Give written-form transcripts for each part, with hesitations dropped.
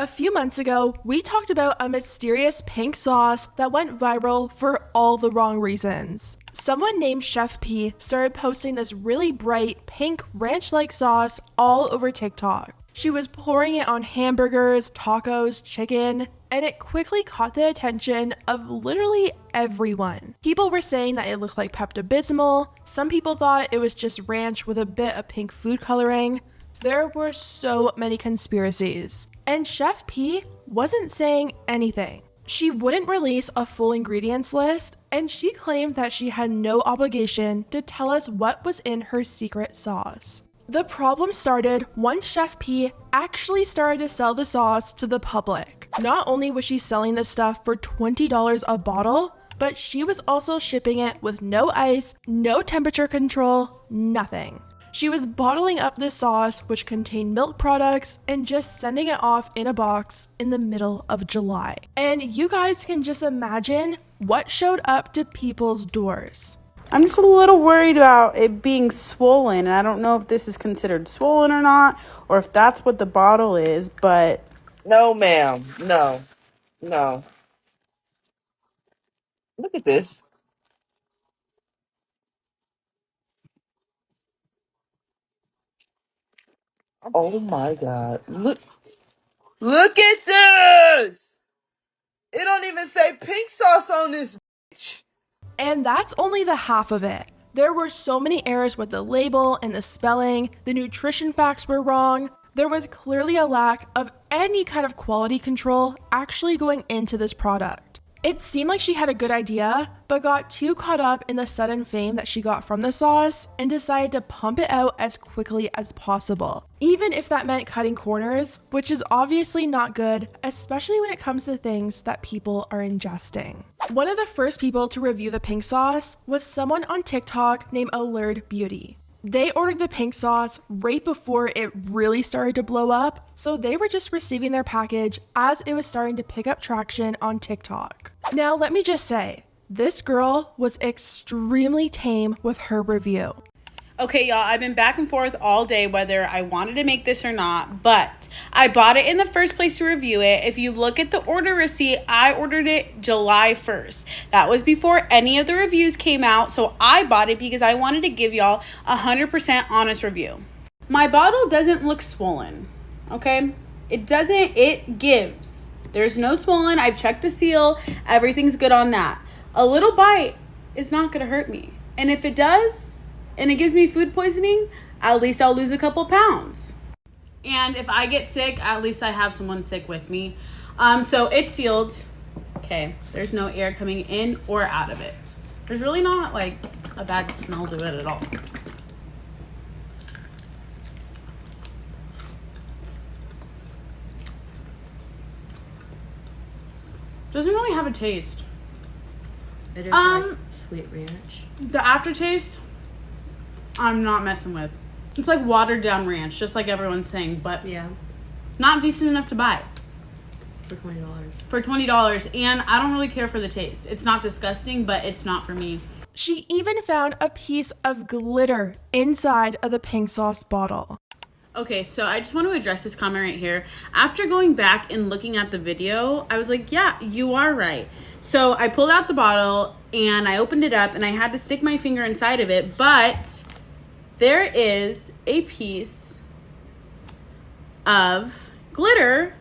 A few months ago, we talked about a mysterious pink sauce that went viral for all the wrong reasons. Someone named Chef Pii started posting this really bright pink ranch-like sauce all over TikTok. She was pouring it on hamburgers, tacos, chicken, and it quickly caught the attention of literally everyone. People were saying that it looked like Pepto-Bismol. Some people thought it was just ranch with a bit of pink food coloring. There were so many conspiracies. And Chef Pii wasn't saying anything. She wouldn't release a full ingredients list, and she claimed that she had no obligation to tell us what was in her secret sauce. The problem started once Chef Pii actually started to sell the sauce to the public. Not only was she selling this stuff for $20 a bottle, but she was also shipping it with no ice, no temperature control, nothing. She was bottling up this sauce, which contained milk products, and just sending it off in a box in the middle of July. And you guys can just imagine what showed up to people's doors. I'm just a little worried about it being swollen. And I don't know if this is considered swollen or not, or if that's what the bottle is, but... No, ma'am. No. Look at this. Oh my God. Look at this. It don't even say pink sauce on this bitch. And that's only the half of it. There were so many errors with the label and the spelling. The nutrition facts were wrong. There was clearly a lack of any kind of quality control actually going into this product. It seemed like she had a good idea, but got too caught up in the sudden fame that she got from the sauce and decided to pump it out as quickly as possible, even if that meant cutting corners, which is obviously not good, especially when it comes to things that people are ingesting. One of the first people to review the pink sauce was someone on TikTok named Allured Beauty. They ordered the pink sauce right before it really started to blow up, so they were just receiving their package as it was starting to pick up traction on TikTok. Now, let me just say, this girl was extremely tame with her review. Okay, y'all, I've been back and forth all day whether I wanted to make this or not, but I bought it in the first place to review it. If you look at the order receipt, I ordered it July 1st. That was before any of the reviews came out, so I bought it because I wanted to give y'all a 100% honest review. My bottle doesn't look swollen, okay? It gives. There's no swollen. I've checked the seal. Everything's good on that. A little bite is not going to hurt me. And if it does, and it gives me food poisoning, at least I'll lose a couple pounds. And if I get sick, at least I have someone sick with me. So it's sealed. Okay, there's no air coming in or out of it. There's really not like a bad smell to it at all. Doesn't really have a taste. It is like sweet ranch. The aftertaste, I'm not messing with. It's like watered down ranch, just like everyone's saying, but yeah, not decent enough to buy. For $20. For $20, and I don't really care for the taste. It's not disgusting, but it's not for me. She even found a piece of glitter inside of the pink sauce bottle. Okay, so I just want to address this comment right here. After going back and looking at the video, I was like, yeah, you are right. So I pulled out the bottle and I opened it up and I had to stick my finger inside of it, but there is a piece of glitter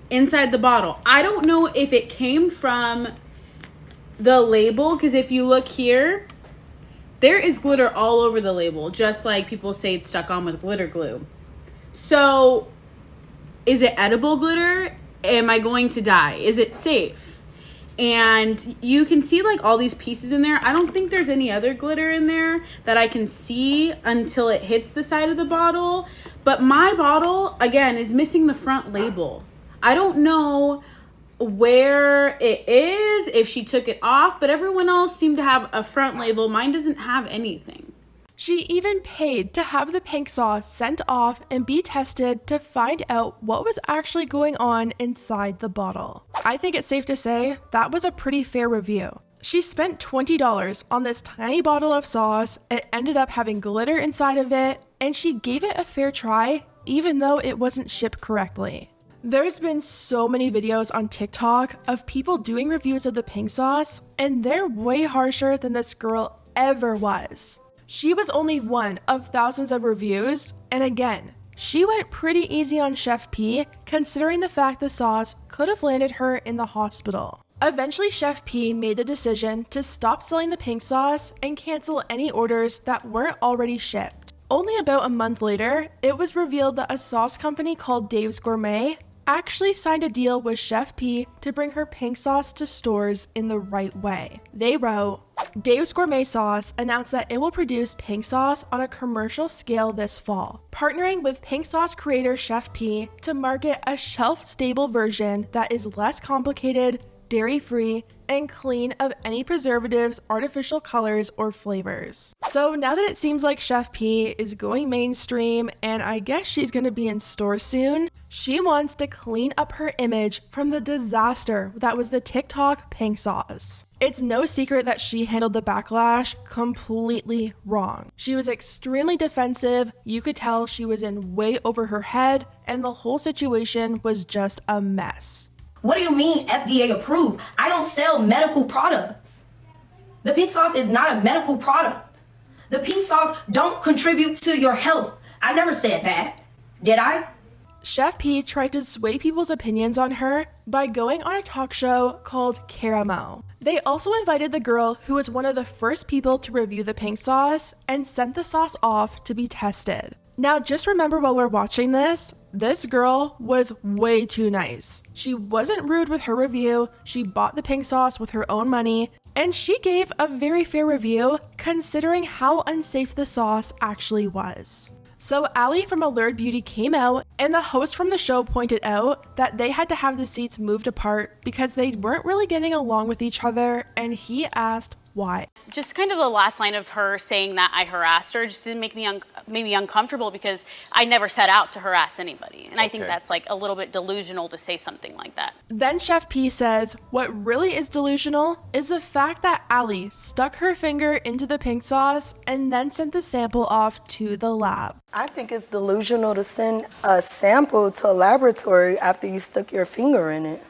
inside the bottle. I don't know if it came from the label, because if you look here, there is glitter all over the label, just like people say it's stuck on with glitter glue. So is it edible glitter? Am I going to die? Is it safe? And you can see like all these pieces in there. I don't think there's any other glitter in there that I can see until it hits the side of the bottle. But my bottle, again, is missing the front label. I don't know where it is, if she took it off, but everyone else seemed to have a front label. Mine doesn't have anything. She even paid to have the pink sauce sent off and be tested to find out what was actually going on inside the bottle. I think it's safe to say that was a pretty fair review. She spent $20 on this tiny bottle of sauce. It ended up having glitter inside of it, and she gave it a fair try even though it wasn't shipped correctly. There's been so many videos on TikTok of people doing reviews of the pink sauce, and they're way harsher than this girl ever was. She was only one of thousands of reviews, and again, she went pretty easy on Chef Pii, considering the fact the sauce could have landed her in the hospital. Eventually, Chef Pii made the decision to stop selling the pink sauce and cancel any orders that weren't already shipped. Only about a month later, it was revealed that a sauce company called Dave's Gourmet actually signed a deal with Chef Pii to bring her pink sauce to stores in the right way. They wrote, Dave's Gourmet Sauce announced that it will produce pink sauce on a commercial scale this fall, partnering with pink sauce creator Chef Pii to market a shelf-stable version that is less complicated, dairy-free, and clean of any preservatives, artificial colors, or flavors. So now that it seems like Chef Pii is going mainstream, and I guess she's gonna be in stores soon, she wants to clean up her image from the disaster that was the TikTok pink sauce. It's no secret that she handled the backlash completely wrong. She was extremely defensive, you could tell she was in way over her head, and the whole situation was just a mess. What do you mean FDA approved? I don't sell medical products. The pink sauce is not a medical product. The pink sauce don't contribute to your health. I never said that. Did I? Chef Pii tried to sway people's opinions on her by going on a talk show called Karamo. They also invited the girl who was one of the first people to review the pink sauce and sent the sauce off to be tested. Now, just remember while we're watching this girl was way too nice. She wasn't rude with her review, she bought the pink sauce with her own money, and she gave a very fair review considering how unsafe the sauce actually was. So Allie from Allured Beauty came out, and the host from the show pointed out that they had to have the seats moved apart because they weren't really getting along with each other, and he asked why. Just kind of the last line of her saying that I harassed her just didn't make me uncomfortable because I never set out to harass anybody. And I think that's like a little bit delusional to say something like that. Then Chef Pii says what really is delusional is the fact that Allie stuck her finger into the pink sauce and then sent the sample off to the lab. I think it's delusional to send a sample to a laboratory after you stuck your finger in it.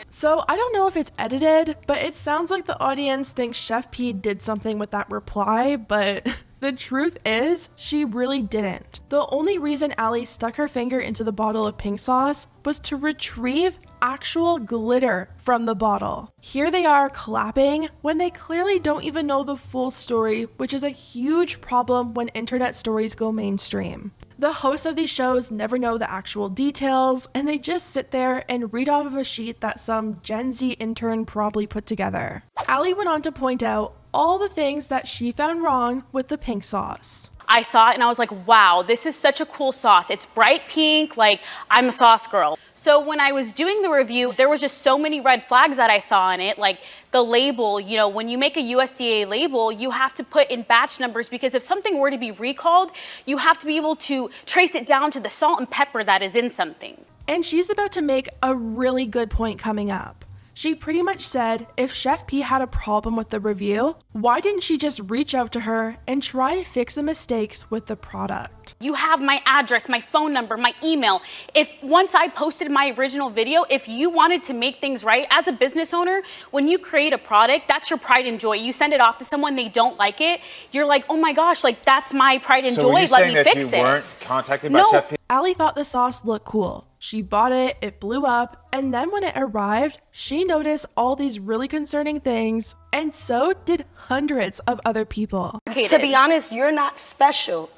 So I don't know if it's edited, but it sounds like the audience thinks Chef Pii did something with that reply, but the truth is she really didn't. The only reason Allie stuck her finger into the bottle of pink sauce was to retrieve actual glitter from the bottle. Here they are clapping when they clearly don't even know the full story, which is a huge problem when internet stories go mainstream. The hosts of these shows never know the actual details, and they just sit there and read off of a sheet that some Gen Z intern probably put together. Allie went on to point out all the things that she found wrong with the pink sauce. I saw it and I was like, wow, this is such a cool sauce. It's bright pink, like I'm a sauce girl. So when I was doing the review, there was just so many red flags that I saw in it, like the label, you know, when you make a USDA label, you have to put in batch numbers because if something were to be recalled, you have to be able to trace it down to the salt and pepper that is in something. And she's about to make a really good point coming up. She pretty much said if Chef Pii had a problem with the review, why didn't she just reach out to her and try to fix the mistakes with the product? You have my address, my phone number, my email. If once I posted my original video, if you wanted to make things right as a business owner, when you create a product, that's your pride and joy. You send it off to someone, they don't like it. You're like, oh my gosh, like that's my pride and joy. Let me fix it. So you weren't contacted by Chef Pii? Allie thought the sauce looked cool. She bought it, it blew up, and then when it arrived, she noticed all these really concerning things, and so did hundreds of other people. To be honest, you're not special.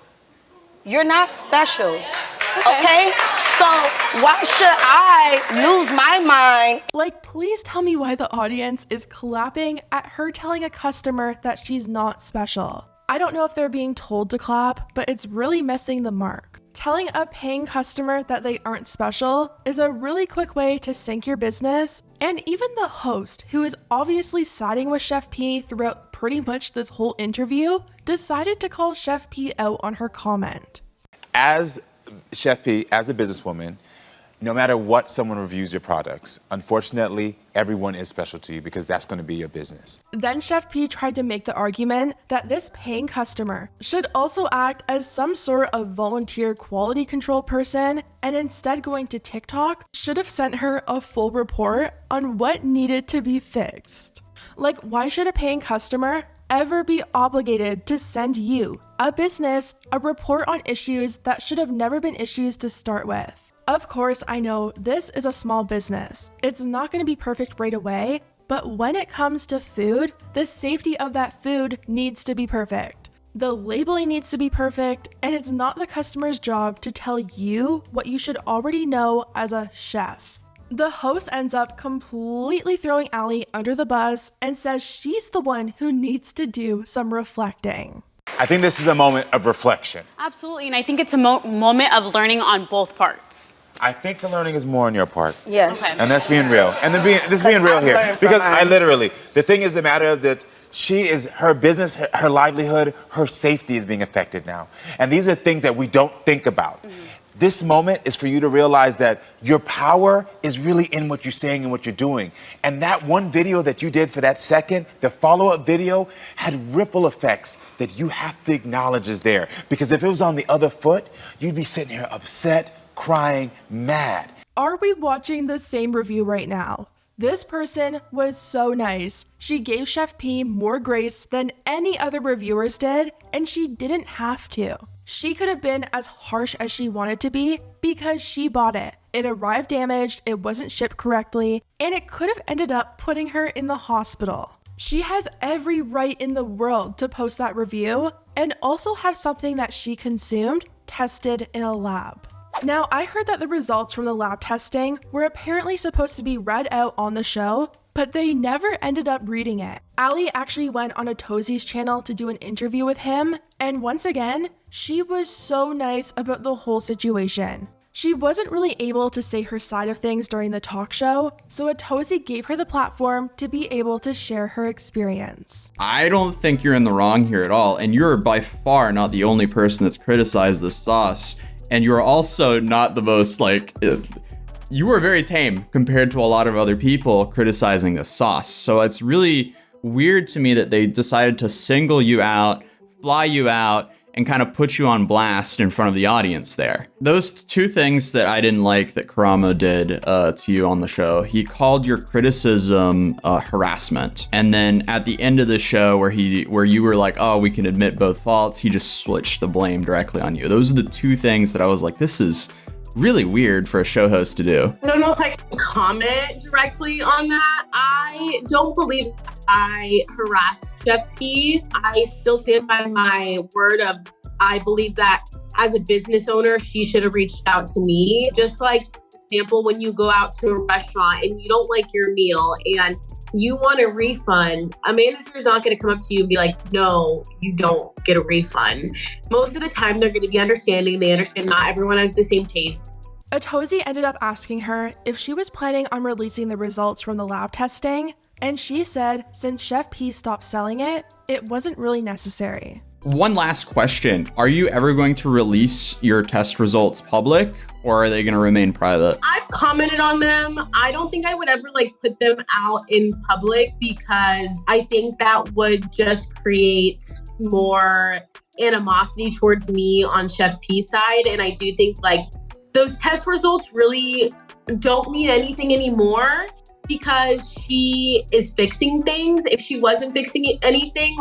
You're not special, okay? So why should I lose my mind? Like, please tell me why the audience is clapping at her telling a customer that she's not special. I don't know if they're being told to clap, but it's really missing the mark. Telling a paying customer that they aren't special is a really quick way to sink your business, and even the host, who is obviously siding with Chef Pii throughout pretty much this whole interview, decided to call Chef Pii out on her comment. As Chef Pii, as a businesswoman, no matter what someone reviews your products, unfortunately, everyone is special to you because that's going to be your business. Then Chef Pii tried to make the argument that this paying customer should also act as some sort of volunteer quality control person, and instead going to TikTok should have sent her a full report on what needed to be fixed. Like, why should a paying customer ever be obligated to send you, a business, a report on issues that should have never been issues to start with? Of course, I know this is a small business. It's not going to be perfect right away, but when it comes to food, the safety of that food needs to be perfect. The labeling needs to be perfect, and it's not the customer's job to tell you what you should already know as a chef. The host ends up completely throwing Allie under the bus and says she's the one who needs to do some reflecting. I think this is a moment of reflection. Absolutely, and I think it's a moment of learning on both parts. I think the learning is more on your part. Yes. Okay. And that's being real. And this being real here. Because the thing is the matter that her business, her livelihood, her safety is being affected now. And these are things that we don't think about. Mm-hmm. This moment is for you to realize that your power is really in what you're saying and what you're doing. And that one video that you did for that second, the follow-up video, had ripple effects that you have to acknowledge is there. Because if it was on the other foot, you'd be sitting here upset, crying, mad. Are we watching the same review right now? This person was so nice. She gave Chef Pii more grace than any other reviewers did, and she didn't have to. She could have been as harsh as she wanted to be because she bought it. It arrived damaged, it wasn't shipped correctly, and it could have ended up putting her in the hospital. She has every right in the world to post that review and also have something that she consumed tested in a lab. Now, I heard that the results from the lab testing were apparently supposed to be read out on the show, but they never ended up reading it. Allie actually went on Atozi's channel to do an interview with him, and once again, she was so nice about the whole situation. She wasn't really able to say her side of things during the talk show, so Atozi gave her the platform to be able to share her experience. I don't think you're in the wrong here at all, and you're by far not the only person that's criticized this sauce. And you're also not the most, you were very tame compared to a lot of other people criticizing this sauce. So it's really weird to me that they decided to single you out, fly you out, and kind of put you on blast in front of the audience there. Those two things that I didn't like that Karamo did to you on the show, he called your criticism harassment. And then at the end of the show where you were like, oh, we can admit both faults, he just switched the blame directly on you. Those are the two things that I was like, this is really weird for a show host to do. I don't know if I can comment directly on that. I don't believe I harassed Chef Pii. I still stand by my word of I believe that as a business owner, she should have reached out to me. Just like, for example, when you go out to a restaurant and you don't like your meal and you want a refund, a manager is not going to come up to you and be like, no, you don't get a refund. Most of the time, they're going to be understanding. They understand not everyone has the same tastes. Atozi ended up asking her if she was planning on releasing the results from the lab testing, and she said since Chef Pii stopped selling it, it wasn't really necessary. One last question. Are you ever going to release your test results public, or are they going to remain private? I've commented on them. I don't think I would ever put them out in public because I think that would just create more animosity towards me on Chef Pii's side. And I do think those test results really don't mean anything anymore because she is fixing things. If she wasn't fixing anything,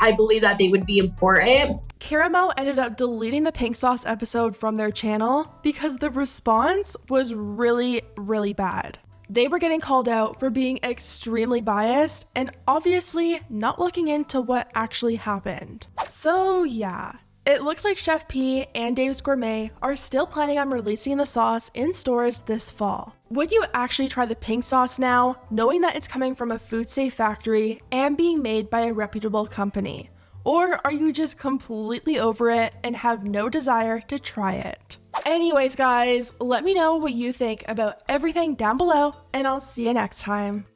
I believe that they would be important. Karamo ended up deleting the pink sauce episode from their channel because the response was really, really bad. They were getting called out for being extremely biased and obviously not looking into what actually happened. So yeah, it looks like Chef Pii and Dave's Gourmet are still planning on releasing the sauce in stores this fall. Would you actually try the pink sauce now, knowing that it's coming from a food-safe factory and being made by a reputable company? Or are you just completely over it and have no desire to try it? Anyways, guys, let me know what you think about everything down below, and I'll see you next time.